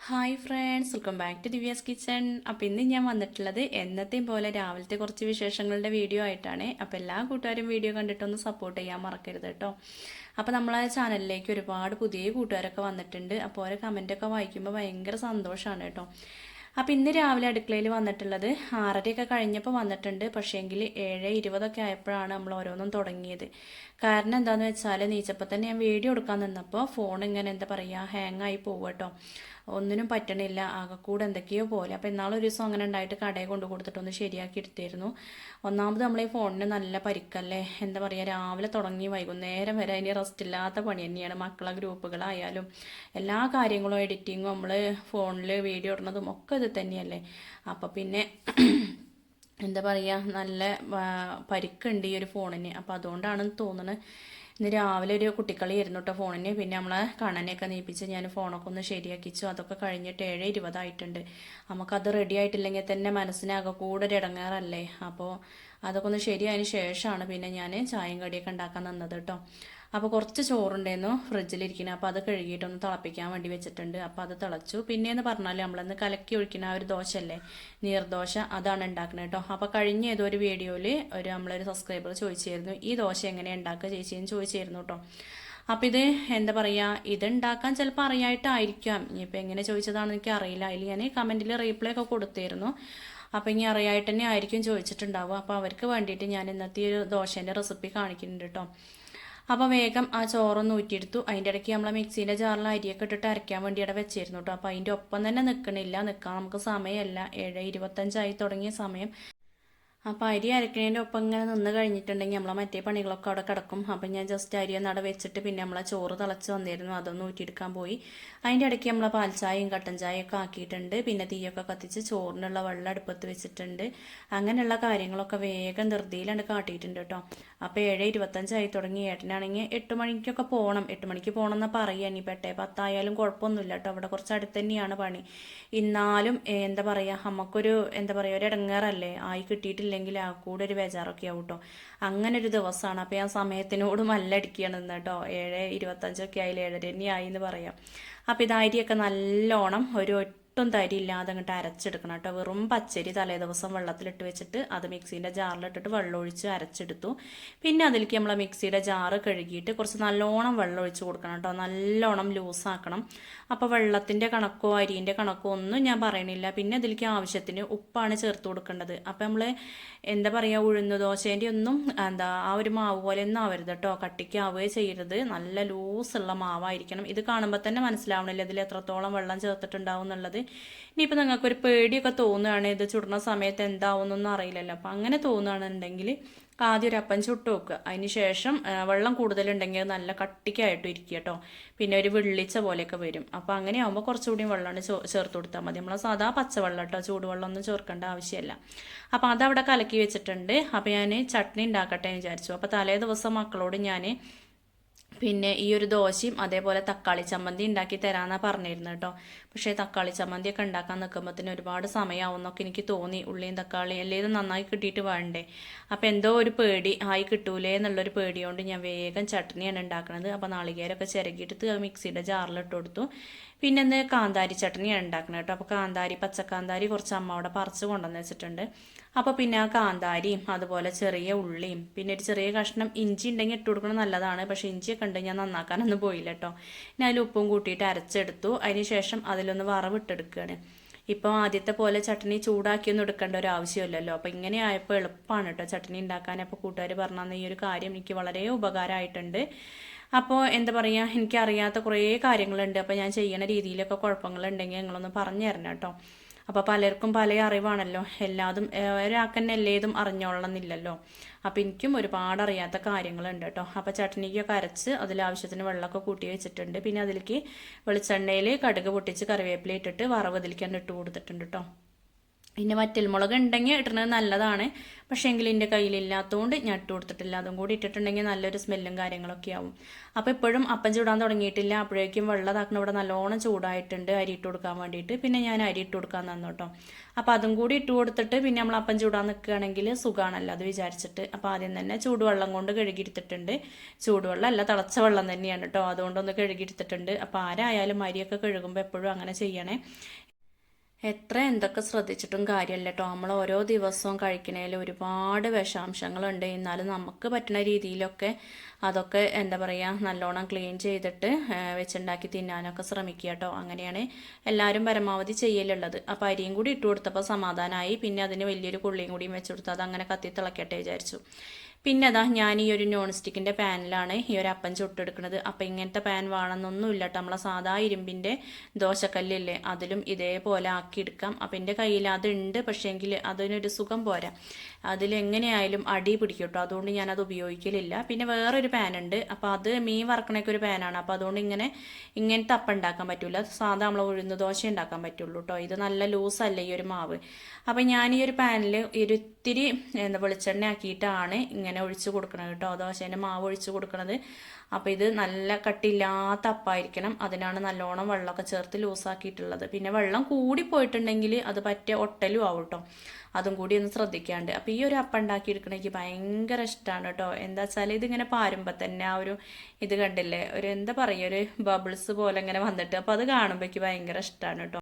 Hi friends, welcome back to Divya's kitchen. അപ്പോൾ ഇന്ന് ഞാൻ വന്നിട്ടുള്ളത് എന്നത്തെയും പോലെ രാവിലത്തെ കുറച്ച് വിശേഷങ്ങളുടെ വീഡിയോ ആയിട്ടാണ്. അപ്പോൾ എല്ലാ കൂട്ടുകാരും വീഡിയോ കണ്ടിട്ടൊന്ന് സപ്പോർട്ട് ചെയ്യാൻ മറക്കരുത് കേട്ടോ. അപ്പോൾ നമ്മളെ ചാനലിലേക്ക് ഒരുപാട് പുതിയ കൂട്ടുകാരൊക്കെ വന്നിട്ടുണ്ട്. അപ്പോൾ ഓരോ കമൻറ്റൊക്കെ വായിക്കുമ്പോൾ ഭയങ്കര സന്തോഷമാണ് കേട്ടോ. അപ്പോൾ ഇന്ന് രാവിലെ അടുക്കളയിൽ വന്നിട്ടുള്ളത് 6:30 കഴിഞ്ഞപ്പോൾ വന്നിട്ടുണ്ട്. പക്ഷേങ്കിൽ 7:20 ആയപ്പോഴാണ് നമ്മൾ ഓരോന്നും തുടങ്ങിയത്. കാരണം എന്താണെന്ന് വെച്ചാൽ നീച്ചപ്പോൾ തന്നെ ഞാൻ വീഡിയോ എടുക്കാൻ നിന്നപ്പോൾ ഫോൺ ഇങ്ങനെ എന്താ പറയുക ഹാങ്ങായി പോവുക കേട്ടോ. ഒന്നിനും പറ്റണില്ല, ആകെക്കൂടെ എന്തൊക്കെയോ പോലെ. അപ്പോൾ ഇന്നാളൊരു ദിവസം അങ്ങനെ ഉണ്ടായിട്ട് കടയിൽ കൊണ്ട് കൊടുത്തിട്ടൊന്ന് ശരിയാക്കി എടുത്തിരുന്നു. ഒന്നാമത് നമ്മൾ ഈ ഫോണിന് നല്ല പരിക്കല്ലേ, എന്താ പറയുക, രാവിലെ തുടങ്ങി വൈകുന്നേരം വരെ അതിന് റെസ്റ്റ് ഇല്ലാത്ത പണി തന്നെയാണ്. മക്കളെ ഗ്രൂപ്പുകളായാലും എല്ലാ കാര്യങ്ങളും എഡിറ്റിങ്ങും നമ്മൾ ഫോണിൽ വീഡിയോ ഇടുന്നതും ഒക്കെ ഇത് തന്നെയല്ലേ. അപ്പോൾ പിന്നെ എന്താ പറയുക, നല്ല പരിക്കുണ്ട് ഈ ഒരു ഫോണിന്. അപ്പോൾ അതുകൊണ്ടാണെന്ന് തോന്നുന്നത്. ഇന്ന് രാവിലെ ഒരു കുട്ടിക്കളി ആയിരുന്നു കേട്ടോ ഫോണിന്. പിന്നെ നമ്മളെ കണ്ണനെയൊക്കെ നീപ്പിച്ച് ഞാൻ ഫോണൊക്കെ ഒന്ന് ശരിയാക്കിച്ചു. അതൊക്കെ കഴിഞ്ഞിട്ട് 7:20 ആയിട്ടുണ്ട്. നമുക്കത് റെഡി ആയിട്ടില്ലെങ്കിൽ തന്നെ മനസ്സിനാകെ കൂടെ ഒരു ഇടങ്ങാറല്ലേ. അപ്പോൾ അതൊക്കെ ഒന്ന് ശരിയായതിന് ശേഷമാണ് പിന്നെ ഞാൻ ചായയും കടിയൊക്കെ ഉണ്ടാക്കാൻ നിന്നത് കേട്ടോ. അപ്പോൾ കുറച്ച് ചോറുണ്ടായിരുന്നു ഫ്രിഡ്ജിലിരിക്കുന്നത്. അപ്പോൾ അത് കഴുകിയിട്ടൊന്ന് തിളപ്പിക്കാൻ വേണ്ടി വെച്ചിട്ടുണ്ട്. അപ്പോൾ അത് തിളച്ചു. പിന്നെയെന്ന് പറഞ്ഞാൽ നമ്മളന്ന് കലക്കി ഒഴിക്കുന്ന ആ ഒരു ദോശയല്ലേ, നീർദോശ, അതാണ് ഉണ്ടാക്കുന്നത് കേട്ടോ. അപ്പോൾ കഴിഞ്ഞ ഏതോ ഒരു വീഡിയോയിൽ നമ്മളൊരു സബ്സ്ക്രൈബർ ചോദിച്ചിരുന്നു, ഈ ദോശ എങ്ങനെയാണ് ഉണ്ടാക്കുക ചേച്ചിയെന്ന് ചോദിച്ചിരുന്നു കേട്ടോ. അപ്പോൾ ഇത് എന്താ പറയുക, ഇത് ഉണ്ടാക്കാൻ ചിലപ്പോൾ അറിയായിട്ടായിരിക്കാം. ഇനിയിപ്പോൾ എങ്ങനെ ചോദിച്ചതാണെന്ന് എനിക്ക് അറിയില്ല. അതിൽ ഞാൻ കമൻറ്റിൽ റീപ്ലൈ ഒക്കെ കൊടുത്തിരുന്നു. അപ്പോൾ ഇനി അറിയായിട്ട് തന്നെ ആയിരിക്കും ചോദിച്ചിട്ടുണ്ടാവുക. അപ്പോൾ അവർക്ക് വേണ്ടിയിട്ട് ഞാൻ ഇന്നത്തെ ഒരു ദോശേൻ്റെ റെസിപ്പി കാണിക്കുന്നുണ്ട് കേട്ടോ. അപ്പോൾ വേഗം ആ ചോറൊന്ന് ഊറ്റിയെടുത്തു. അതിൻ്റെ ഇടയ്ക്ക് നമ്മളെ മിക്സീൻ്റെ ജാറിൽ അരിയൊക്കെ ഇട്ടിട്ട് അരയ്ക്കാൻ വേണ്ടി അവിടെ വെച്ചിരുന്നു കേട്ടോ. അപ്പോൾ അതിൻ്റെ ഒപ്പം തന്നെ നിൽക്കാൻ നമുക്ക് സമയമല്ല. 7:25 തുടങ്ങിയ സമയം. അപ്പോൾ അരി അരക്കണേൻ്റെ ഒപ്പം ഇങ്ങനെ നിന്ന് കഴിഞ്ഞിട്ടുണ്ടെങ്കിൽ നമ്മളെ മറ്റേ പണികളൊക്കെ അവിടെ കിടക്കും. അപ്പം ഞാൻ ജസ്റ്റ് അരി ഒന്ന് അവിടെ വെച്ചിട്ട് പിന്നെ നമ്മളെ ചോറ് തിളച്ച് വന്നിരുന്നു, അതൊന്ന് ഊറ്റിയെടുക്കാൻ പോയി. അതിൻ്റെ ഇടയ്ക്ക് നമ്മളെ പാൽച്ചായയും കട്ടൻ ചായയൊക്കെ ആക്കിയിട്ടുണ്ട്. പിന്നെ തീയൊക്കെ കത്തിച്ച് ചോറിനുള്ള വെള്ളം അടുപ്പത്ത് വെച്ചിട്ടുണ്ട്. അങ്ങനെയുള്ള കാര്യങ്ങളൊക്കെ വേഗം ധൃതിയിലാണ് കാട്ടിയിട്ടുണ്ട് കേട്ടോ. അപ്പോൾ 7:25 തുടങ്ങി. ഏട്ടനാണെങ്കിൽ 8 മണിക്കൊക്കെ പോകണം. 8 മണിക്ക് പോകണം എന്നാണ് പറയുക. ഇനി 8:10 കുഴപ്പമൊന്നുമില്ല കേട്ടോ. അവിടെ കുറച്ച് അടുത്ത് തന്നെയാണ് പണി. എന്നാലും എന്താ പറയുക, നമുക്കൊരു എന്താ പറയുക, ഒരു ഇടങ്ങേറല്ലേ, ആയി കിട്ടിയിട്ടില്ലെങ്കിൽ ആ കൂടെ ഒരു ബേജാറൊക്കെ ആവും കേട്ടോ. അങ്ങനെ ഒരു ദിവസമാണ്. അപ്പോൾ ഞാൻ സമയത്തിനോട് മല്ലടിക്കുകയാണ് നിന്ന് കേട്ടോ. 7:25 ആയി, 7:30 തന്നെ ആയി എന്ന് പറയാം. അപ്പോൾ ഇത് അരിയൊക്കെ നല്ലോണം ഒട്ടും തരി ഇല്ലാതെ അങ്ങോട്ട് അരച്ചെടുക്കണം കേട്ടോ. വെറും പച്ചരി തലേ ദിവസം വെള്ളത്തിലിട്ട് വെച്ചിട്ട് അത് മിക്സീൻ്റെ ജാറിലിട്ടിട്ട് വെള്ളം ഒഴിച്ച് അരച്ചെടുത്തു. പിന്നെ അതിലേക്ക് നമ്മൾ മിക്സിയുടെ ജാറ് കഴുകിയിട്ട് കുറച്ച് നല്ലോണം വെള്ളം ഒഴിച്ച് കൊടുക്കണം കേട്ടോ. നല്ലോണം ലൂസാക്കണം. അപ്പോൾ വെള്ളത്തിൻ്റെ കണക്കോ അരിൻ്റെ കണക്കോ ഒന്നും ഞാൻ പറയണില്ല. പിന്നെ അതിലേക്ക് ആവശ്യത്തിന് ഉപ്പാണ് ചേർത്ത് കൊടുക്കേണ്ടത്. അപ്പോൾ നമ്മൾ എന്താ പറയുക, ഉഴുന്ന് ദോശേൻ്റെ ഒന്നും ആ ഒരു മാവ് പോലെ ഒന്നും ആവരുത് കേട്ടോ. കട്ടിക്കാവുകയോ ചെയ്യരുത്. നല്ല ലൂസുള്ള മാവായിരിക്കണം. ഇത് കാണുമ്പോൾ തന്നെ മനസ്സിലാവണില്ല ഇതിൽ എത്രത്തോളം വെള്ളം ചേർത്തിട്ടുണ്ടാവും എന്നുള്ളത്. ഇനിയിപ്പോൾ നിങ്ങൾക്കൊരു പേടിയൊക്കെ തോന്നുകയാണ്, ഇത് ചുടുന്ന സമയത്ത് എന്താവുന്നൊന്നും അറിയില്ലല്ലോ. അപ്പം അങ്ങനെ തോന്നുകയാണെന്നുണ്ടെങ്കിൽ ആദ്യം ഒരു അപ്പം ചുട്ട് വെക്കുക. അതിന് ശേഷം വെള്ളം കൂടുതലുണ്ടെങ്കിൽ നല്ല കട്ടിക്കായിട്ട് ഇരിക്കുക കേട്ടോ. പിന്നെ ഒരു വെള്ളിച്ച പോലെയൊക്കെ വരും. അപ്പോൾ അങ്ങനെ ആകുമ്പോൾ കുറച്ചുകൂടി വെള്ളമാണ് ചേർത്ത് കൊടുത്താൽ മതി. നമ്മൾ സാധാ പച്ചവെള്ളം കേട്ടോ, ചൂടുവെള്ളമൊന്നും ചേർക്കേണ്ട ആവശ്യമില്ല. അപ്പോൾ അതവിടെ കലക്കി വെച്ചിട്ടുണ്ട്. അപ്പോൾ ഞാൻ ചട്നി ഉണ്ടാക്കട്ടെ എന്ന് വിചാരിച്ചു. അപ്പോൾ തലേ ദിവസം മക്കളോട് ഞാൻ പിന്നെ ഈ ഒരു ദോശയും അതേപോലെ തക്കാളി ചമ്മന്തി ഉണ്ടാക്കി തരാമെന്നാണ് പറഞ്ഞിരുന്നത് കേട്ടോ. പക്ഷേ തക്കാളി ചമ്മന്തിയൊക്കെ ഉണ്ടാക്കാൻ നിൽക്കുമ്പോഴത്തേന് ഒരുപാട് സമയമാവും എന്നൊക്കെ എനിക്ക് തോന്നി. ഉള്ളിയും തക്കാളിയും എല്ലാം ഇത് നന്നായി കിട്ടിയിട്ട് വേണ്ടേ. അപ്പോൾ എന്തോ ഒരു പേടി, ആയി കിട്ടൂലേ എന്നുള്ളൊരു പേടിയോണ്ട് ഞാൻ വേഗം ചട്നിയാണ് ഉണ്ടാക്കുന്നത്. അപ്പോൾ നാളികേരമൊക്കെ ചിരകിയിട്ട് മിക്സിയുടെ ജാറിലിട്ട് കൊടുത്തു. പിന്നെ ഇന്ന് കാന്താരി ചട്നിയാണ് ഉണ്ടാക്കുന്നത് കേട്ടോ. അപ്പോൾ കാന്താരി, പച്ചക്കാന്താരി കുറച്ച് അമ്മ അവിടെ പറിച്ച് കൊണ്ടുവന്ന് വെച്ചിട്ടുണ്ട്. അപ്പോൾ പിന്നെ ആ കാന്താരിയും അതുപോലെ ചെറിയ ഉള്ളിയും പിന്നെ ഒരു ചെറിയ കഷ്ണം ഇഞ്ചി ഉണ്ടെങ്കിൽ ഇട്ട് കൊടുക്കുന്നത് നല്ലതാണ്. പക്ഷേ ഇഞ്ചിയൊക്കെ ഉണ്ട്, ഞാൻ നന്നാക്കാനൊന്നും പോയില്ല കേട്ടോ. ഞാൻ അതിൽ ഉപ്പും കൂട്ടിയിട്ട് അരച്ചെടുത്തു. അതിന് ശേഷം അതിലൊന്ന് വറവിട്ടെടുക്കുകയാണ്. ഇപ്പോൾ ആദ്യത്തെ പോലെ ചട്നി ചൂടാക്കിയൊന്നും എടുക്കേണ്ട ഒരു ആവശ്യമില്ലല്ലോ. അപ്പോൾ ഇങ്ങനെ ആയപ്പോൾ എളുപ്പമാണ് കേട്ടോ ചട്നി ഉണ്ടാക്കാൻ. അപ്പോൾ കൂട്ടുകാർ പറഞ്ഞാൽ ഈ ഒരു കാര്യം എനിക്ക് വളരെ ഉപകാരമായിട്ടുണ്ട്. അപ്പോൾ എന്താ പറയുക, എനിക്കറിയാത്ത കുറേ കാര്യങ്ങളുണ്ട്. അപ്പോൾ ഞാൻ ചെയ്യണ രീതിയിലൊക്കെ കുഴപ്പങ്ങളുണ്ടെങ്കിൽ നിങ്ങളൊന്ന് പറഞ്ഞു തരണം കേട്ടോ. അപ്പോൾ പലർക്കും പല അറിവാണല്ലോ. എല്ലാതും ഒരാൾക്കെന്നെ എല്ലേതും അറിഞ്ഞോളണമെന്നില്ലല്ലോ. അപ്പോൾ എനിക്കും ഒരുപാട് അറിയാത്ത കാര്യങ്ങളുണ്ട് കേട്ടോ. അപ്പോൾ ചട്നിക്കൊക്കെ അരച്ച് അതിലാവശ്യത്തിന് വെള്ളമൊക്കെ കൂട്ടി വെച്ചിട്ടുണ്ട്. പിന്നെ അതിലേക്ക് വെളിച്ചെണ്ണയിൽ കടുക് പൊട്ടിച്ച് കറിവേപ്പില ഇട്ടിട്ട് വറവ് ഇതിലേക്കാണ് ഇട്ട് കൊടുത്തിട്ടുണ്ട് കേട്ടോ. പിന്നെ വറ്റൽമുളക് ഉണ്ടെങ്കിൽ ഇടുന്നത് നല്ലതാണ്. പക്ഷേ എങ്കിൽ എൻ്റെ കയ്യിലില്ലാത്തതുകൊണ്ട് ഞാൻ ഇട്ട് കൊടുത്തിട്ടില്ല. അതും കൂടി ഇട്ടിട്ടുണ്ടെങ്കിൽ നല്ലൊരു സ്മെല്ലും കാര്യങ്ങളൊക്കെ ആവും. അപ്പോൾ ഇപ്പോഴും അപ്പം ചൂടാൻ തുടങ്ങിയിട്ടില്ല. അപ്പോഴേക്കും വെള്ളം ഇതാക്കണം ഇവിടെ നല്ലോണം ചൂടായിട്ടുണ്ട് അരി ഇട്ട് കൊടുക്കാൻ വേണ്ടിയിട്ട്. പിന്നെ ഞാൻ അരി ഇട്ട് കൊടുക്കാൻ തന്നു കേട്ടോ. അപ്പോൾ അതും കൂടി ഇട്ട് കൊടുത്തിട്ട് പിന്നെ നമ്മൾ അപ്പം ചൂടാൻ നിൽക്കുകയാണെങ്കിൽ സുഖമാണല്ലോ അത് വിചാരിച്ചിട്ട്. അപ്പോൾ ആദ്യം തന്നെ ചൂടുവെള്ളം കൊണ്ട് കഴുകിയെടുത്തിട്ടുണ്ട്. ചൂടുവെള്ളം അല്ല, തിളച്ച വെള്ളം തന്നെയാണ് കേട്ടോ. അതുകൊണ്ടൊന്ന് കഴുകിയെടുത്തിട്ടുണ്ട്. അപ്പോൾ ആരായാലും അരിയൊക്കെ കഴുകുമ്പോൾ എപ്പോഴും അങ്ങനെ ചെയ്യണേ. എത്ര എന്തൊക്കെ ശ്രദ്ധിച്ചിട്ടും കാര്യമല്ല കേട്ടോ. നമ്മൾ ഓരോ ദിവസവും കഴിക്കണതിൽ ഒരുപാട് വിഷാംശങ്ങളുണ്ട്. എന്നാലും നമുക്ക് പറ്റുന്ന രീതിയിലൊക്കെ അതൊക്കെ എന്താ പറയുക നല്ലോണം ക്ലീൻ ചെയ്തിട്ട് വെച്ചുണ്ടാക്കി തിന്നാനൊക്കെ ശ്രമിക്കുക കേട്ടോ. അങ്ങനെയാണ് എല്ലാവരും പരമാവധി ചെയ്യലുള്ളത്. അപ്പോൾ അരിയും കൂടി ഇട്ട് കൊടുത്തപ്പോൾ സമാധാനമായി. പിന്നെ അതിന് വലിയൊരു കുള്ളിയും കൂടിയും വെച്ച് കൊടുത്ത് അതങ്ങനെ കത്തി തിളക്കട്ടെ വിചാരിച്ചു. പിന്നെ അതാ ഞാൻ ഈ ഒരു നോൺ സ്റ്റിക്കിൻ്റെ പാനിലാണ് ഈ ഒരു അപ്പം ചുട്ടെടുക്കുന്നത്. അപ്പം ഇങ്ങനത്തെ പാൻ വേണമെന്നൊന്നും ഇല്ല കേട്ടോ. നമ്മളെ സാധാ ഇരുമ്പിൻ്റെ ദോശക്കല്ലില്ലേ അതിലും ഇതേപോലെ ആക്കിയെടുക്കാം. അപ്പം എൻ്റെ കയ്യിൽ അതുണ്ട്, പക്ഷേങ്കിൽ അതിനൊരു സുഖം പോരാ. അതിലെങ്ങനെയായാലും അടി പിടിക്കും കേട്ടോ. അതുകൊണ്ട് ഞാനത് ഉപയോഗിക്കലില്ല. പിന്നെ വേറൊരു പാനുണ്ട്. അപ്പോൾ അത് മീൻ വറക്കണേക്ക് ഒരു പാനാണ്. അപ്പോൾ അതുകൊണ്ട് ഇങ്ങനത്തെ അപ്പം ഉണ്ടാക്കാൻ പറ്റില്ല. സാധാ നമ്മൾ ഉഴുന്ന് ദോശ ഉണ്ടാക്കാൻ പറ്റുള്ളൂ കേട്ടോ. ഇത് നല്ല ലൂസല്ല ഈ ഒരു മാവ്. അപ്പം ഞാൻ ഈ ഒരു പാനിൽ ഒരിത്തിരി വെളിച്ചെണ്ണ ആക്കിയിട്ടാണ് ഇങ്ങനെ ഒഴിച്ച് കൊടുക്കണത് കേട്ടോ. ദോശേൻ്റെ മാവ് ഒഴിച്ച് കൊടുക്കണത്. അപ്പോൾ ഇത് നല്ല കട്ടിയില്ലാത്ത അപ്പമായിരിക്കണം. അതിനാണ് നല്ലോണം വെള്ളമൊക്കെ ചേർത്ത് ലൂസാക്കിയിട്ടുള്ളത്. പിന്നെ വെള്ളം കൂടി പോയിട്ടുണ്ടെങ്കിൽ അത് പറ്റ ഒട്ടലും ആവും കേട്ടോ. അതും കൂടി ഒന്ന് ശ്രദ്ധിക്കാണ്ട്. അപ്പോൾ ഈ ഒരു അപ്പം ഉണ്ടാക്കിയെടുക്കണ എനിക്ക് ഭയങ്കര ഇഷ്ടമാണ് കേട്ടോ. എന്താ വെച്ചാൽ ഇതിങ്ങനെ പാരുമ്പോൾ തന്നെ ആ ഒരു ഇത് കണ്ടില്ലേ, ഒരു എന്താ പറയുക, ഒരു ബബിൾസ് പോലെ ഇങ്ങനെ വന്നിട്ട് അപ്പോൾ അത് കാണുമ്പോൾ എനിക്ക് ഭയങ്കര ഇഷ്ടമാണ് കേട്ടോ.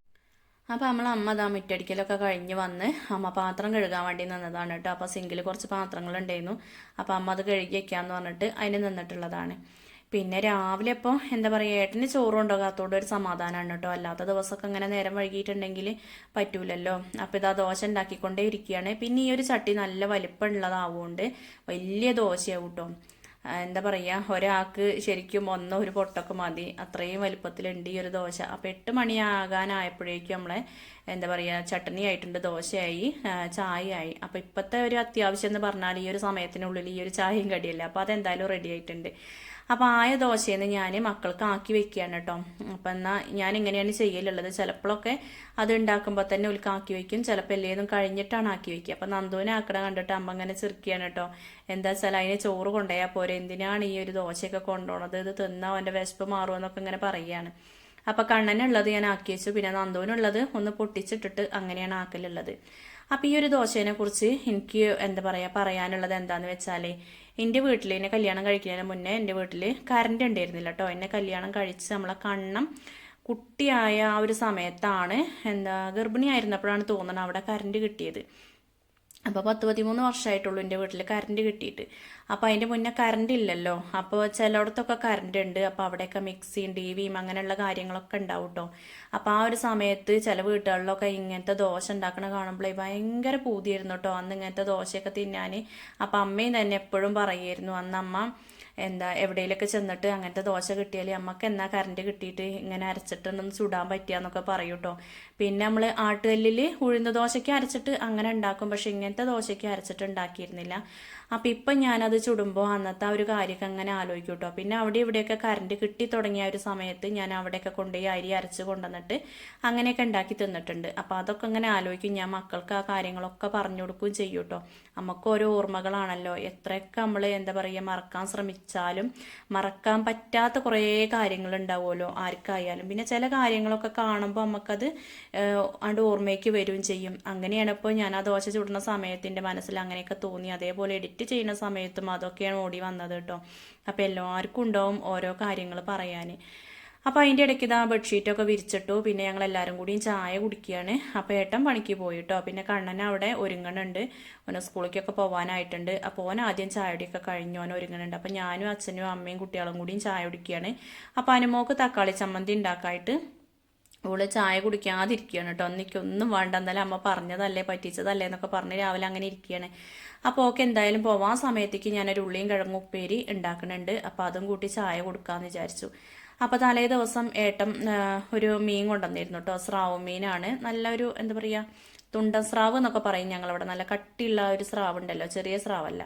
അപ്പോൾ നമ്മൾ അമ്മ അതാ മുറ്റടിക്കലൊക്കെ കഴിഞ്ഞ് വന്ന് അമ്മ പാത്രം കഴുകാൻ വേണ്ടി നിന്നതാണ് കേട്ടോ. അപ്പോൾ സിങ്കിൽ കുറച്ച് പാത്രങ്ങളുണ്ടായിരുന്നു. അപ്പോൾ അമ്മ അത് കഴുകി വയ്ക്കാമെന്ന് പറഞ്ഞിട്ട് അതിന് നിന്നിട്ടുള്ളതാണ്. പിന്നെ രാവിലെ ഇപ്പോൾ എന്താ പറയുക, ഏട്ടന് ചോറ് കൊണ്ടുപോകാത്തതുകൊണ്ട് ഒരു സമാധാനമാണ് കേട്ടോ. അല്ലാത്ത ദിവസമൊക്കെ ഇങ്ങനെ നേരം വൈകിട്ടുണ്ടെങ്കിൽ പറ്റൂലല്ലോ. അപ്പോൾ ഇതാ ദോശ ഉണ്ടാക്കിക്കൊണ്ടേ ഇരിക്കുകയാണ്. പിന്നെ ഈ ഒരു ചട്ടി നല്ല വലിപ്പമുള്ളതാവുകൊണ്ട് വലിയ ദോശയാവും കേട്ടോ. എന്താ പറയുക, ഒരാൾക്ക് ശരിക്കും ഒരു പൊട്ടൊക്കെ മതി, അത്രയും വലിപ്പത്തിലുണ്ട് ഈ ഒരു ദോശ. അപ്പോൾ 8 മണിയാകാനായപ്പോഴേക്കും നമ്മളെ എന്താ പറയുക ചട്ടണി ആയിട്ടുണ്ട്, ദോശയായി, ചായ ആയി. അപ്പോൾ ഇപ്പോഴത്തെ ഒരു അത്യാവശ്യം എന്ന് പറഞ്ഞാൽ ഈ ഒരു സമയത്തിനുള്ളിൽ ഈ ഒരു ചായയും കടിയല്ല. അപ്പോൾ അതെന്തായാലും റെഡി ആയിട്ടുണ്ട്. അപ്പോൾ ആയ ദോശയെന്ന് ഞാൻ മക്കൾക്ക് ആക്കി വെക്കുകയാണ് കേട്ടോ. അപ്പം എന്നാൽ ഞാൻ ഇങ്ങനെയാണ് ചെയ്യലുള്ളത്. ചിലപ്പോഴൊക്കെ അത് ഉണ്ടാക്കുമ്പോൾ തന്നെ ഉൽക്ക് ആക്കി വെക്കും, ചിലപ്പോൾ എല്ലാതും കഴിഞ്ഞിട്ടാണ് ആക്കി വെക്കുക. അപ്പം നന്ദുവിനെ ആക്കണ കണ്ടിട്ട് അമ്മ അങ്ങനെ ചെറുക്കിയാണ് കേട്ടോ. എന്താ വെച്ചാൽ അതിന് ചോറ് കൊണ്ടുപോയാൽ പോരെ, എന്തിനാണ് ഈ ഒരു ദോശയൊക്കെ കൊണ്ടുപോകണത്, ഇത് തിന്നാൽ അവൻ്റെ വിശപ്പ് മാറുമെന്നൊക്കെ ഇങ്ങനെ പറയുകയാണ്. അപ്പോൾ കണ്ണനുള്ളത് ഞാൻ ആക്കി വെച്ചു. പിന്നെ നന്ദുവിനുള്ളത് ഒന്ന് പൊട്ടിച്ചിട്ടിട്ട് അങ്ങനെയാണ് ആക്കലുള്ളത്. അപ്പോൾ ഈ ഒരു ദോശേനെ കുറിച്ച് എനിക്ക് എന്താ പറയുക പറയാനുള്ളത് എന്താണെന്ന് വെച്ചാൽ, എൻ്റെ വീട്ടിൽ എന്നെ കല്യാണം കഴിക്കുന്നതിന് മുന്നേ എൻ്റെ വീട്ടിൽ കറണ്ട് ഉണ്ടായിരുന്നില്ല കേട്ടോ. എന്നെ കല്യാണം കഴിച്ച് നമ്മളെ കണ്ണം കുട്ടിയായ ആ ഒരു സമയത്താണ്, ഗർഭിണി ആയിരുന്നപ്പോഴാണ് തോന്നുന്നത് അവിടെ കറണ്ട് കിട്ടിയത്. അപ്പോൾ 10-13 വർഷമായിട്ടുള്ളൂ എൻ്റെ വീട്ടിൽ കറണ്ട് കിട്ടിയിട്ട്. അപ്പോൾ അതിൻ്റെ മുന്നേ കറണ്ട് ഇല്ലല്ലോ. അപ്പോൾ ചിലയിടത്തൊക്കെ കറണ്ട് ഉണ്ട്. അപ്പോൾ അവിടെയൊക്കെ മിക്സിയും ടിവിയും അങ്ങനെയുള്ള കാര്യങ്ങളൊക്കെ ഉണ്ടാവും കേട്ടോ. അപ്പോൾ ആ ഒരു സമയത്ത് ചില വീട്ടുകളിലൊക്കെ ഇങ്ങനത്തെ ദോശ ഉണ്ടാക്കണ കാണുമ്പോഴേ ഭയങ്കര പൂതിയായിരുന്നു കേട്ടോ അന്ന് ഇങ്ങനത്തെ ദോശയൊക്കെ തിന്നാൻ. അപ്പോൾ അമ്മയും തന്നെ എപ്പോഴും പറയുമായിരുന്നു, അന്ന് അമ്മ എവിടെയെങ്കിലൊക്കെ ചെന്നിട്ട് അങ്ങനത്തെ ദോശ കിട്ടിയാൽ അമ്മക്ക് എന്നാ കറണ്ട് കിട്ടിയിട്ട് ഇങ്ങനെ അരച്ചിട്ടൊന്നും ചുടാൻ പറ്റിയാന്നൊക്കെ പറയും കേട്ടോ. പിന്നെ നമ്മൾ ആട്ടുകല്ലിൽ ഉഴുന്ന ദോശയ്ക്ക് അരച്ചിട്ട് അങ്ങനെ ഉണ്ടാക്കും, പക്ഷെ ഇങ്ങനത്തെ ദോശയ്ക്ക് അരച്ചിട്ട് ഉണ്ടാക്കിയിരുന്നില്ല. അപ്പം ഇപ്പം ഞാനത് ചുടുമ്പോൾ അന്നത്തെ ആ ഒരു കാര്യമൊക്കെ അങ്ങനെ ആലോചിക്കും കേട്ടോ. പിന്നെ അവിടെ ഇവിടെയൊക്കെ കറണ്ട് കിട്ടി തുടങ്ങിയ ഒരു സമയത്ത് ഞാൻ അവിടെയൊക്കെ കൊണ്ടുപോയി അരി അരച്ച് കൊണ്ടുവന്നിട്ട് അങ്ങനെയൊക്കെ ഉണ്ടാക്കി തിന്നിട്ടുണ്ട്. അപ്പോൾ അതൊക്കെ അങ്ങനെ ആലോചിക്കും. ഞാൻ മക്കൾക്ക് ആ കാര്യങ്ങളൊക്കെ പറഞ്ഞു കൊടുക്കുകയും ചെയ്യും കേട്ടോ. നമുക്ക് ഓരോ ഓർമ്മകളാണല്ലോ. എത്രയൊക്കെ നമ്മൾ എന്താ പറയുക മറക്കാൻ ശ്രമിച്ചാലും മറക്കാൻ പറ്റാത്ത കുറേ കാര്യങ്ങളുണ്ടാവുമല്ലോ ആർക്കായാലും. പിന്നെ ചില കാര്യങ്ങളൊക്കെ കാണുമ്പോൾ നമുക്കത് അത് ഓർമ്മയ്ക്ക് വരികയും ചെയ്യും. അങ്ങനെയാണ് ഇപ്പോൾ ഞാൻ ആ ദോശ ചുടുന്ന സമയത്തിൻ്റെ മനസ്സിൽ അങ്ങനെയൊക്കെ തോന്നി. അതേപോലെ എഡിറ്റ് ചെയ്യുന്ന സമയത്തും അതൊക്കെയാണ് ഓടി വന്നത് കേട്ടോ. അപ്പോൾ എല്ലാവർക്കും ഉണ്ടാവും ഓരോ കാര്യങ്ങൾ പറയാൻ. അപ്പോൾ അതിൻ്റെ ഇടയ്ക്ക് ഇതാ ബെഡ്ഷീറ്റൊക്കെ വിരിച്ചിട്ടു. പിന്നെ ഞങ്ങൾ എല്ലാവരും കൂടിയും ചായ കുടിക്കുകയാണ്. അപ്പോൾ ഏട്ടൻ പണിക്ക് പോയി കേട്ടോ. പിന്നെ കണ്ണൻ അവിടെ ഒരുങ്ങണുണ്ട്, ഓന് സ്കൂളിലേക്കൊക്കെ പോകാനായിട്ടുണ്ട്. അപ്പോൾ ഓൻ ആദ്യം ചായയുടെയൊക്കെ കഴിഞ്ഞു ഓൻ ഒരുങ്ങണുണ്ട്. അപ്പോൾ ഞാനും അച്ഛനും അമ്മയും കുട്ടികളും കൂടിയും ചായ കുടിക്കുകയാണ്. അപ്പോൾ അനുമോക്ക് തക്കാളി ചമ്മന്തി ഉണ്ടാക്കായിട്ട് ഓള് ചായ കുടിക്കാതിരിക്കുകയാണ് കേട്ടോ. എനിക്കൊന്നും വേണ്ട, എന്നാലും അമ്മ പറഞ്ഞതല്ലേ പറ്റിച്ചതല്ലേ എന്നൊക്കെ പറഞ്ഞ് രാവിലെ അങ്ങനെ ഇരിക്കുകയാണ്. അപ്പോൾ ഓക്കെ എന്തായാലും പോവാൻ സമയത്തേക്ക് ഞാനൊരു ഉള്ളിയും കിഴങ്ങും ഉപ്പേരി ഉണ്ടാക്കുന്നുണ്ട്. അപ്പോൾ അതും കൂട്ടി ചായ കൊടുക്കാമെന്ന് വിചാരിച്ചു. അപ്പോൾ തലേ ദിവസം ഏട്ടൻ ഒരു മീൻ കൊണ്ടുവന്നിരുന്നു കേട്ടോ. സ്രാവ് മീനാണ്. നല്ലൊരു എന്താ പറയുക തുണ്ടൻ സ്രാവ് എന്നൊക്കെ പറയും ഞങ്ങളിവിടെ. നല്ല കട്ടിയുള്ള ഒരു സ്രാവ് ഉണ്ടല്ലോ, ചെറിയ സ്രാവല്ല.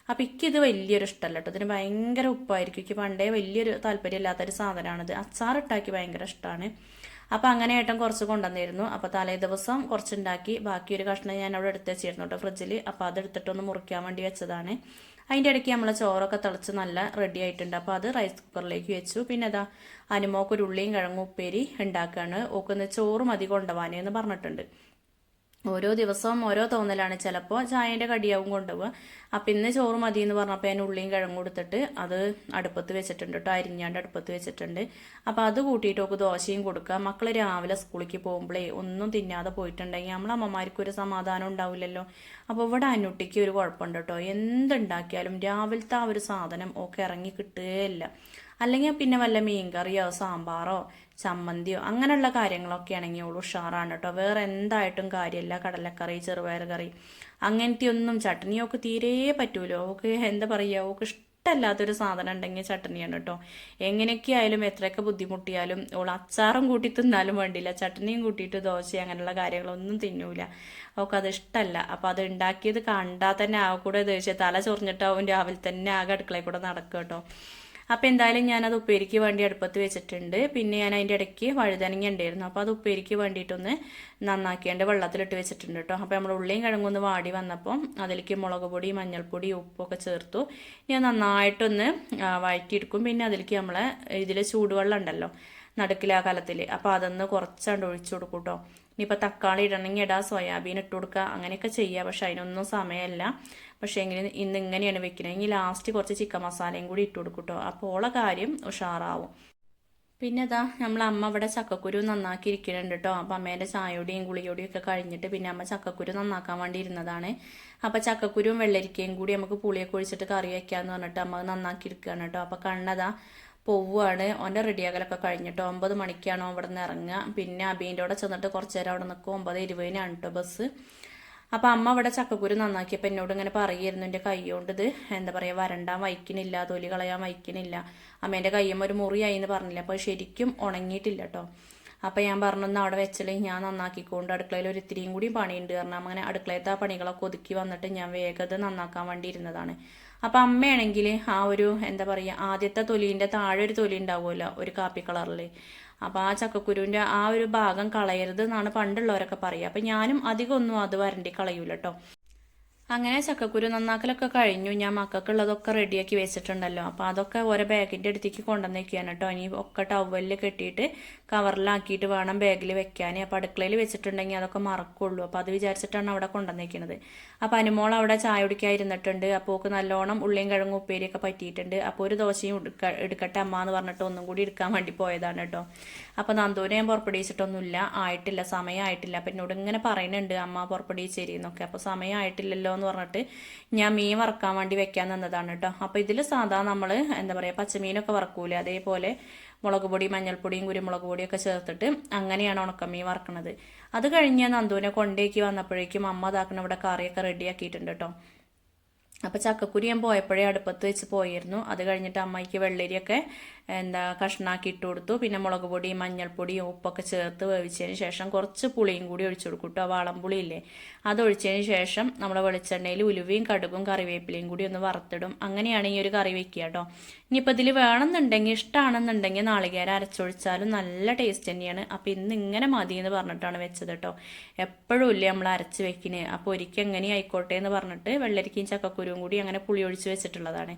അപ്പോൾ എനിക്കിത് വലിയൊരു ഇഷ്ടമല്ല കേട്ടോ. ഇതിന് ഭയങ്കര ഉപ്പായിരിക്കും. എനിക്ക് പണ്ടേ വലിയൊരു താല്പര്യമില്ലാത്തൊരു സാധനമാണിത്. അച്ചാറിട്ടാക്കി ഭയങ്കര ഇഷ്ടമാണ്. അപ്പോൾ അങ്ങനെ ഏട്ടൻ കുറച്ച് കൊണ്ടുവന്നിരുന്നു. അപ്പോൾ തലേ ദിവസം കുറച്ചുണ്ടാക്കി ബാക്കി ഒരു കഷ്ണം ഞാൻ അവിടെ എടുത്ത് വെച്ചിരുന്നു കേട്ടോ ഫ്രിഡ്ജിൽ. അപ്പോൾ അതെടുത്തിട്ടൊന്ന് മുറിക്കാൻ വേണ്ടി വെച്ചതാണ്. അതിൻ്റെ ഇടയ്ക്ക് നമ്മൾ ചോറൊക്കെ തിളച്ച് നല്ല റെഡി ആയിട്ടുണ്ട്. അപ്പോൾ അത് റൈസ് കുക്കറിലേക്ക് വെച്ചു. പിന്നെ അതാ അനുമോക്ക് ഒരു ഉള്ളിയും കിഴങ്ങും ഉപ്പേരി ഉണ്ടാക്കുകയാണ്. ഓക്കൊന്ന് ചോറ് മതി കൊണ്ടുപോകാനേ എന്ന് പറഞ്ഞിട്ടുണ്ട്. ഓരോ ദിവസവും ഓരോ തോന്നലാണ്. ചിലപ്പോൾ ചായൻ്റെ കടിയാവും കൊണ്ടുപോവുക. അപ്പം ഇന്ന് ചോറ് മതി എന്ന് പറഞ്ഞപ്പോൾ ഞാൻ ഉള്ളിയും കിഴങ്ങും കൊടുത്തിട്ട് അത് അടുപ്പത്ത് വെച്ചിട്ടുണ്ട് കേട്ടോ, അരിഞ്ഞാണ്ട് അടുപ്പത്ത് വെച്ചിട്ടുണ്ട്. അപ്പോൾ അത് കൂട്ടിയിട്ട് ഒക്കെ ദോശയും കൊടുക്കുക. മക്കൾ രാവിലെ സ്കൂളിലേക്ക് പോകുമ്പോഴേ ഒന്നും തിന്നാതെ പോയിട്ടുണ്ടെങ്കിൽ നമ്മളെ അമ്മമാർക്ക് ഒരു സമാധാനം ഉണ്ടാവില്ലല്ലോ. അപ്പോൾ ഇവിടെ അനുട്ടിക്ക് ഒരു കുഴപ്പമുണ്ട് കേട്ടോ, എന്തുണ്ടാക്കിയാലും രാവിലത്തെ ആ ഒരു സാധനം ഒക്കെ ഇറങ്ങി കിട്ടുകയില്ല. അല്ലെങ്കിൽ പിന്നെ വല്ല മീൻകറിയോ സാമ്പാറോ ചമ്മന്തിയോ അങ്ങനെയുള്ള കാര്യങ്ങളൊക്കെ ആണെങ്കിൽ ഓൾ ഉഷാറാണ് കേട്ടോ. വേറെ എന്തായിട്ടും കാര്യമില്ല. കടലക്കറി ചെറുപയർ കറി അങ്ങനത്തെ ഒന്നും ചട്നിയൊക്കെ തീരെ പറ്റൂലോ. ഓക്ക് എന്താ പറയുക, ഓക്ക് ഇഷ്ടമല്ലാത്തൊരു സാധനം ഉണ്ടെങ്കിൽ ചട്നിയാണ് കേട്ടോ. എങ്ങനെയൊക്കെ ആയാലും എത്രയൊക്കെ ബുദ്ധിമുട്ടിയാലും ഓൾ അച്ചാറും കൂട്ടി തിന്നാലും വേണ്ടില്ല, ചട്നിയും കൂട്ടിയിട്ട് ദോശ അങ്ങനെയുള്ള കാര്യങ്ങളൊന്നും തിന്നൂല. അവൾക്ക് അത് ഇഷ്ടമല്ല. അപ്പോൾ അത് ഉണ്ടാക്കിയത് കണ്ടാൽ തന്നെ ആ കൂടെ ദേഷ്യം തല ചൊറിഞ്ഞിട്ടാവും രാവിലെ തന്നെ ആകെ അടുക്കളയിൽ കൂടെ നടക്കുക കേട്ടോ. അപ്പോൾ എന്തായാലും ഞാനത് ഉപ്പേരിക്ക് വേണ്ടി അടുപ്പത്ത് വെച്ചിട്ടുണ്ട്. പിന്നെ ഞാൻ അതിൻ്റെ ഇടയ്ക്ക് വഴുതനങ്ങ ഉണ്ടായിരുന്നു. അപ്പോൾ അത് ഉപ്പേരിക്ക് വേണ്ടിയിട്ടൊന്ന് നന്നാക്കിയാണ്ട് വെള്ളത്തിലിട്ട് വെച്ചിട്ടുണ്ട് കേട്ടോ. അപ്പോൾ നമ്മൾ ഉള്ളിയും കിഴങ്ങൊന്ന് വാടി വന്നപ്പോൾ അതിലേക്ക് മുളക് പൊടി മഞ്ഞൾപ്പൊടി ഉപ്പൊക്കെ ചേർത്തു. ഞാൻ നന്നായിട്ടൊന്ന് വഴറ്റിയെടുക്കും. പിന്നെ അതിലേക്ക് നമ്മളെ ഇതിൽ ചൂടുവെള്ളം ഉണ്ടല്ലോ നടുക്കിലാ കലത്തിൽ, അപ്പോൾ അതൊന്ന് കുറച്ചാണ്ട് ഒഴിച്ചു കൊടുക്കും കേട്ടോ. ഇനിയിപ്പോൾ തക്കാളി ഇടണമെങ്കിൽ ഇടാം, സോയാബീൻ ഇട്ട് കൊടുക്കുക, അങ്ങനെയൊക്കെ ചെയ്യുക. പക്ഷെ അതിനൊന്നും സമയമല്ല. പക്ഷേ എങ്കിലും ഇന്ന് ഇങ്ങനെയാണ് വെക്കുന്നത്. ഇനി ലാസ്റ്റ് കുറച്ച് ചിക്കൻ മസാലയും കൂടി ഇട്ട് കൊടുക്കും കേട്ടോ. അപ്പോൾ ഉള്ള കാര്യം ഉഷാറാവും. പിന്നെ ഇതാ നമ്മൾ അമ്മ ഇവിടെ ചക്കക്കുരു നന്നാക്കി ഇരിക്കുന്നുണ്ട് കേട്ടോ. അപ്പം അമ്മേൻ്റെ ചായയോടെയും ഗുളിയോടെയും ഒക്കെ കഴിഞ്ഞിട്ട് പിന്നെ അമ്മ ചക്കക്കുരു നന്നാക്കാൻ വേണ്ടി ഇരുന്നതാണ്. അപ്പം ചക്കക്കുരുവും വെള്ളരിക്കയും കൂടി നമുക്ക് പുളിയൊക്കെ ഒഴിച്ചിട്ട് കറി വയ്ക്കാമെന്ന് പറഞ്ഞിട്ട് അമ്മ നന്നാക്കി ഇരിക്കുകയാണ് കേട്ടോ. അപ്പം കണ്ണതാ പോവുകയാണ്. ഓൻ്റെ റെഡിയാകലൊക്കെ കഴിഞ്ഞിട്ട് 9 മണിക്കാണോ അവിടെ നിന്ന് ഇറങ്ങുക. പിന്നെ അബീൻ്റെ അവിടെ ചെന്നിട്ട് കുറച്ച് നേരം അവിടെ നിൽക്കും. 9:20 കേട്ടോ ബസ്. അപ്പം അമ്മ ഇവിടെ ചക്കക്കുരു നന്നാക്കിയപ്പോൾ എന്നോട് ഇങ്ങനെ പറയുമായിരുന്നു, എൻ്റെ കൈ കൊണ്ട് ഇത് എന്താ പറയുക വരണ്ടാൻ വയ്ക്കണില്ല, തൊലി കളയാൻ വയ്ക്കണില്ല, അമ്മേൻ്റെ കയ്യമ്മ ഒരു മുറിയായി എന്ന് പറഞ്ഞില്ല. അപ്പോൾ ശരിക്കും ഉണങ്ങിയിട്ടില്ല കേട്ടോ. അപ്പോൾ ഞാൻ പറഞ്ഞൊന്ന് അവിടെ വെച്ചാൽ ഞാൻ നന്നാക്കിക്കൊണ്ട് അടുക്കളയിൽ ഒരു ഇത്തിരിയും കൂടി പണിയുണ്ട് കാരണം അങ്ങനെ അടുക്കളയത്തെ ആ പണികളൊക്കെ ഒതുക്കി വന്നിട്ട് ഞാൻ വേഗത നന്നാക്കാൻ വേണ്ടി ഇരുന്നതാണ്. അപ്പം അമ്മയാണെങ്കിൽ ആ ഒരു എന്താ പറയുക ആദ്യത്തെ തൊലീൻ്റെ താഴെ ഒരു തൊലി ഉണ്ടാവുമല്ലോ ഒരു കാപ്പി കളറിൽ, അപ്പോൾ ആ ചക്കക്കുരുവിൻ്റെ ആ ഒരു ഭാഗം കളയരുത് എന്നാണ് പണ്ടുള്ളവരൊക്കെ പറയുക. അപ്പം ഞാനും അധികം ഒന്നും അത് വരണ്ടി കളയൂല കേട്ടോ. അങ്ങനെ ചക്കക്കുരു നന്നാക്കലൊക്കെ കഴിഞ്ഞു. ഞാൻ മക്കൾക്കുള്ളതൊക്കെ റെഡിയാക്കി വെച്ചിട്ടുണ്ടല്ലോ. അപ്പോൾ അതൊക്കെ ഓരോ ബാഗിൻ്റെ അടുത്തേക്ക് കൊണ്ടുവന്നേക്കാണ് കേട്ടോ. ഇനി ഒക്കെ ടവലിൽ കെട്ടിയിട്ട് കവറിലാക്കിയിട്ട് വേണം ബാഗിൽ വെക്കാൻ. അപ്പോൾ അടുക്കളയിൽ വെച്ചിട്ടുണ്ടെങ്കിൽ അതൊക്കെ മറക്കുള്ളൂ. അപ്പോൾ അത് വിചാരിച്ചിട്ടാണ് അവിടെ കൊണ്ടുവന്നേക്കുന്നത്. അപ്പോൾ അനുമോൾ അവിടെ ചായ കുടിക്കാതിരുന്നിട്ടുണ്ട്. അപ്പോൾ ഓക്ക് നല്ലോണം ഉള്ളിയും കിഴങ്ങും ഉപ്പേരിയൊക്കെ പറ്റിയിട്ടുണ്ട്. അപ്പോൾ ഒരു ദോശയും എടുക്കട്ടെ അമ്മ എന്ന് പറഞ്ഞിട്ട് ഒന്നും കൂടി എടുക്കാൻ വേണ്ടി പോയതാണ് കേട്ടോ. അപ്പോൾ നന്ദൂനെ ഞാൻ പുറപ്പെടുവിച്ചിട്ടൊന്നുമില്ല, ആയിട്ടില്ല, സമയമായിട്ടില്ല. അപ്പം എന്നോട് ഇങ്ങനെ പറയുന്നുണ്ട് അമ്മ പുറപ്പെടുവിച്ചേരിന്നൊക്കെ. അപ്പോൾ സമയമായിട്ടില്ലല്ലോ എന്ന് പറഞ്ഞിട്ട് ഞാൻ മീൻ വറക്കാൻ വേണ്ടി വെക്കാൻ നിന്നതാണ് കേട്ടോ. അപ്പോൾ ഇതിൽ സാധാ നമ്മൾ എന്താ പറയുക പച്ചമീനൊക്കെ വറക്കൂലേ അതേപോലെ മുളക് പൊടി മഞ്ഞൾപ്പൊടിയും കുരുമുളക് പൊടിയൊക്കെ ചേർത്തിട്ട് അങ്ങനെയാണ് ഉണക്കമീൻ വറക്കണത്. അത് കഴിഞ്ഞ് നന്ദുവിനെ കൊണ്ടേക്ക് വന്നപ്പോഴേക്കും അമ്മ ഇതാക്കണ ഇവിടെ കറിയൊക്കെ റെഡിയാക്കിയിട്ടുണ്ട് കേട്ടോ. അപ്പോൾ ചക്കക്കുരി ഞാൻ പോയപ്പോഴേ അടുപ്പത്ത് വെച്ച് പോയിരുന്നു. അത് കഴിഞ്ഞിട്ട് അമ്മയ്ക്ക് വെള്ളരിയൊക്കെ കഷ്ണാക്കി ഇട്ട് കൊടുത്തു. പിന്നെ മുളക് പൊടിയും മഞ്ഞൾപ്പൊടിയും ഉപ്പൊക്കെ ചേർത്ത് വേവിച്ചതിന് ശേഷം കുറച്ച് പുളിയും കൂടി ഒഴിച്ചു കൊടുക്കും കേട്ടോ. വാളംപുളി ഇല്ലേ അതൊഴിച്ചതിന് ശേഷം നമ്മൾ വെളിച്ചെണ്ണയിൽ ഉലുവയും കടുകും കറിവേപ്പിലയും കൂടി ഒന്ന് വറുത്തിടും. അങ്ങനെയാണ് ഈ ഒരു കറി വെക്കുക കേട്ടോ. ഇനിയിപ്പോൾ ഇതിൽ വേണമെന്നുണ്ടെങ്കിൽ ഇഷ്ടമാണെന്നുണ്ടെങ്കിൽ നാളികേരം അരച്ചൊഴിച്ചാലും നല്ല ടേസ്റ്റ് തന്നെയാണ്. അപ്പോൾ ഇന്ന് ഇങ്ങനെ മതി എന്ന് പറഞ്ഞിട്ടാണ് വെച്ചത് കേട്ടോ. എപ്പോഴും ഇല്ലേ നമ്മൾ അരച്ച് വെക്കുന്നത്. അപ്പോൾ ഒരിക്കൽ എങ്ങനെ ആയിക്കോട്ടെ എന്ന് പറഞ്ഞിട്ട് വെള്ളരിക്കയും ചക്കക്കുരുവും കൂടി അങ്ങനെ പുളി ഒഴിച്ച് വെച്ചിട്ടുള്ളതാണ്.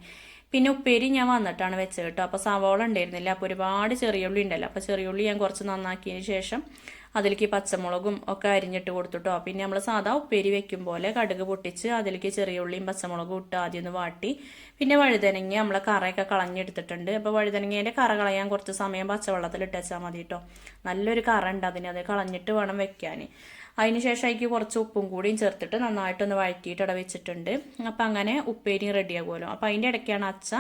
പിന്നെ ഉപ്പേരി ഞാൻ വന്നിട്ടാണ് വെച്ചത് കേട്ടോ. അപ്പോൾ സവാള ഉണ്ടായിരുന്നില്ല, അപ്പോൾ ഒരുപാട് ചെറിയുള്ളി ഉണ്ടല്ലോ. അപ്പോൾ ചെറിയുള്ളി ഞാൻ കുറച്ച് നന്നാക്കിയതിന് ശേഷം അതിലേക്ക് പച്ചമുളകും ഒക്കെ അരിഞ്ഞിട്ട് കൊടുത്തിട്ടോ. പിന്നെ നമ്മൾ സാധാ ഉപ്പേരി വെക്കും പോലെ കടുക് പൊട്ടിച്ച് അതിലേക്ക് ചെറിയ ഉള്ളിയും പച്ചമുളകും ഇട്ട് ആദ്യം ഒന്ന് വാട്ടി പിന്നെ വഴുതനങ്ങ നമ്മളെ കറയൊക്കെ കളഞ്ഞെടുത്തിട്ടുണ്ട്. അപ്പോൾ വഴുതനങ്ങേൻ്റെ കറ കളയാൻ കുറച്ച് സമയം പച്ചവെള്ളത്തിൽ ഇട്ടാൽ മതി കേട്ടോ. നല്ലൊരു കറ ഉണ്ട് അതിന്, അത് കളഞ്ഞിട്ട് വേണം വെക്കാൻ. അതിനുശേഷം അതിലേക്ക് കുറച്ച് ഉപ്പും കൂടിയും ചേർത്തിട്ട് നന്നായിട്ടൊന്ന് വഴറ്റിയിട്ട് ഇട വെച്ചിട്ടുണ്ട്. അപ്പം അങ്ങനെ ഉപ്പേരിയും റെഡിയാകുമല്ലോ. അപ്പം അതിൻ്റെ ഇടയ്ക്കാണ് അച്ഛ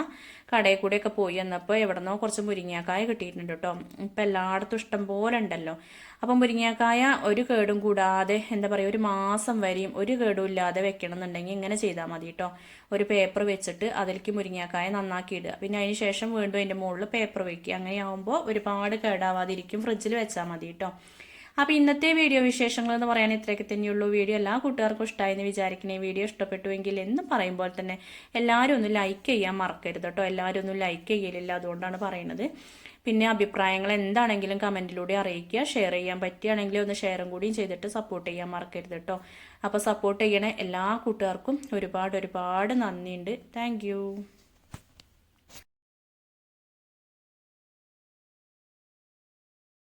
കടയിൽ കൂടെയൊക്കെ പോയി എന്നപ്പോൾ എവിടെന്നോ കുറച്ച് മുരിങ്ങാക്കായ കിട്ടിയിട്ടുണ്ട് കേട്ടോ. ഇപ്പം എല്ലായിടത്തും ഇഷ്ടം പോലെ ഉണ്ടല്ലോ. അപ്പം മുരിങ്ങാക്കായ ഒരു കേടും കൂടാതെ എന്താ പറയുക 1 മാസം വരെയും ഒരു കേടും ഇല്ലാതെ വെക്കണം എന്നുണ്ടെങ്കിൽ ഇങ്ങനെ ചെയ്താൽ മതി കേട്ടോ. ഒരു പേപ്പർ വെച്ചിട്ട് അതിലേക്ക് മുരിങ്ങാക്കായ നന്നാക്കി ഇടുക. പിന്നെ അതിന് ശേഷം വീണ്ടും അതിൻ്റെ മുകളിൽ പേപ്പർ വയ്ക്കുക. അങ്ങനെയാകുമ്പോൾ ഒരുപാട് കേടാവാതിരിക്കും. ഫ്രിഡ്ജിൽ വെച്ചാൽ മതി കേട്ടോ. അപ്പോൾ ഇന്നത്തെ വീഡിയോ വിശേഷങ്ങൾ എന്ന് പറയാൻ ഇത്രയൊക്കെ തന്നെയുള്ളൂ. വീഡിയോ എല്ലാ കൂട്ടുകാർക്കും ഇഷ്ടമായെന്ന് വിചാരിക്കണേ. വീഡിയോ ഇഷ്ടപ്പെട്ടുവെങ്കിൽ എന്ന് പറയുമ്പോൾ തന്നെ എല്ലാവരും ഒന്ന് ലൈക്ക് ചെയ്യാൻ മറക്കരുത് കേട്ടോ. എല്ലാവരും ഒന്നും ലൈക്ക് ചെയ്യലില്ല, അതുകൊണ്ടാണ് പറയുന്നത്. പിന്നെ അഭിപ്രായങ്ങൾ എന്താണെങ്കിലും കമൻറ്റിലൂടെ അറിയിക്കുക. ഷെയർ ചെയ്യാൻ പറ്റുകയാണെങ്കിൽ ഒന്ന് ഷെയറും കൂടിയും ചെയ്തിട്ട് സപ്പോർട്ട് ചെയ്യാൻ മറക്കരുത് കേട്ടോ. അപ്പോൾ സപ്പോർട്ട് ചെയ്യണ എല്ലാ കൂട്ടുകാർക്കും ഒരുപാട് നന്ദിയുണ്ട്. താങ്ക്